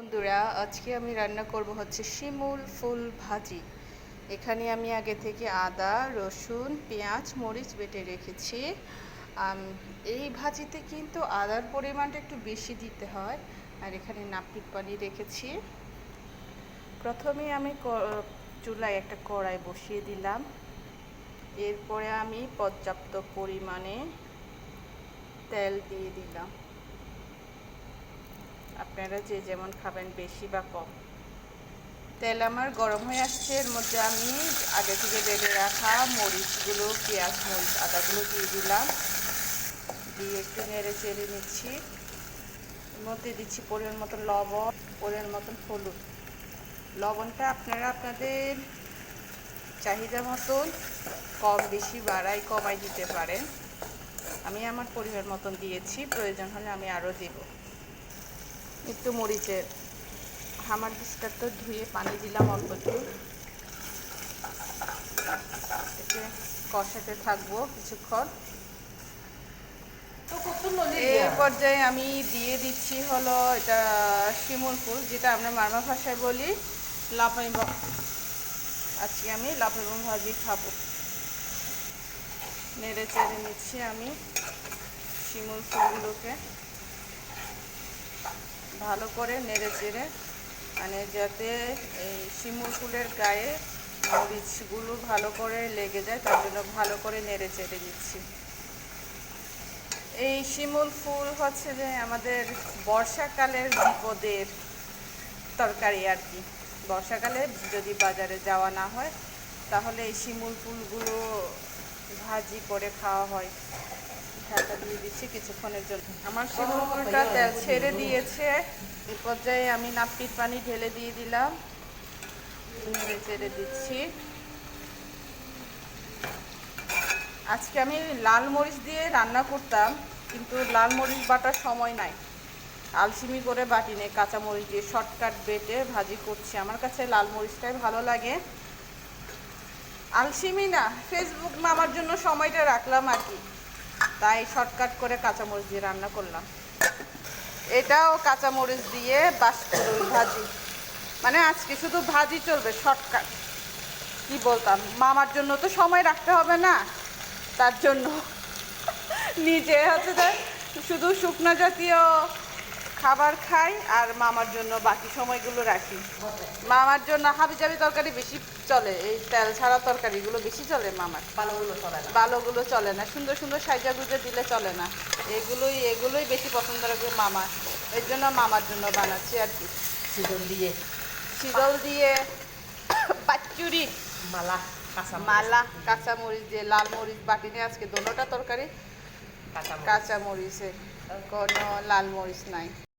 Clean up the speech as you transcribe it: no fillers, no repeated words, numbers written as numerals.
বন্ধুরা, আজকে আমি রান্না করব হচ্ছে শিমুল ফুল ভাজি। এখানে আমি আগে থেকে আদা, রসুন, পেঁয়াজ, মরিচ বেটে রেখেছি। এই ভাজিতে কিন্তু আদার পরিমাণটা একটু বেশি দিতে হয়। আর এখানে নাপিত পানি রেখেছি। প্রথমে আমি চুলায় একটা কড়াই বসিয়ে দিলাম। এরপরে আমি পর্যাপ্ত পরিমাণে তেল দিয়ে দিলাম। আপনারা যে যেমন খাবেন, বেশি বা কম। তেল আমার গরম হয়ে আসছে। এর মধ্যে আমি আগে থেকে বেটে রাখা মরিচগুলো, পেঁয়াজ, মরিচ, আদাগুলো দিয়ে দিলাম। দিয়ে একটু নেড়ে চেড়ে নিচ্ছি। এর মধ্যে দিচ্ছি পরিমাণ মতো লবণ, পরিমাণ মতন হলুদ। লবণটা আপনারা আপনাদের চাহিদা মতন কম বেশি বাড়াই কমাই দিতে পারেন। আমি আমার পরিমাণ মতন দিয়েছি, প্রয়োজন হলে আমি আরও দেব। একটু মরিচের হামার দিস্তারটা ধুয়ে পানি দিলাম অল্প একটু। এতে কষাতে থাকবো কিছুক্ষণ। এই পর্যায়ে আমি দিয়ে দিচ্ছি হলো এটা শিমুল ফুল, যেটা আমরা মারমা ভাষায় বলি লাফাই। আজকে আমি লাফাই ভাজি খাবো। নেড়ে চেড়ে নিচ্ছি আমি শিমুল ফুলগুলোকে ভালো করে নেড়ে চেড়ে, মানে যাতে এই শিমুল ফুলের গায়ে মরিচগুলো ভালো করে লেগে যায়, তার জন্য ভালো করে নেড়ে চেড়ে নিচ্ছি। এই শিমুল ফুল হচ্ছে যে আমাদের বর্ষাকালের বিপদের তরকারি আর কি। বর্ষাকালে যদি বাজারে যাওয়া না হয়, তাহলে এই শিমুল ফুলগুলো ভাজি করে খাওয়া হয়। ঢাকা দিয়ে দিচ্ছি কিছুক্ষণের জন্য। আমার শিমুল ফুলটা তেল ছেড়ে দিয়েছে। এই পর্যায়ে আমি নাপিত পানি ঢেলে দিয়ে দিলাম। নেড়ে চেড়ে দিচ্ছি। আজকে আমি লাল মরিচ দিয়ে রান্না করতাম, কিন্তু লাল মরিচ বাটার সময় নাই। আলসিমি করে বাটি নেই, কাঁচা মরিচ দিয়ে শর্টকাট বেটে ভাজি করছি। আমার কাছে লাল মরিচটাই ভালো লাগে। আলসিমি না, ফেসবুক মামার জন্য সময়টা রাখলাম আর কি, তাই শর্টকাট করে কাঁচামরিচ দিয়ে রান্না করলাম। এটাও কাঁচামরিচ দিয়ে বাঁশকুড়ুল ভাজি, মানে আজকে শুধু ভাজি চলবে, শর্টকাট। কি বলতাম, মামার জন্য তো সময় রাখতে হবে না, তার জন্য নিজে হচ্ছে যে শুধু শুকনো জাতীয় খাবার খাই আর মামার জন্য বাকি সময়গুলো রাখি। মামার জন্য হাবিজাবি তরকারি বেশি চলে, এই তেল ছাড়া তরকারিগুলো বেশি চলে মামার। ভালোগুলো চলে না, সুন্দর সুন্দর সাইজা গুজে দিলে চলে না। এগুলোই বেশি পছন্দ রাখবে মামা। এর জন্য মামার জন্য বানাচ্ছি আর কি। শীতল দিয়ে পাচুরি মালা কাঁচা মরিচ দিয়ে, লাল মরিচ বাটি নিয়ে আজকে দোনোটা তরকারি কাঁচা মরিচে, কোনো লাল মরিচ নাই।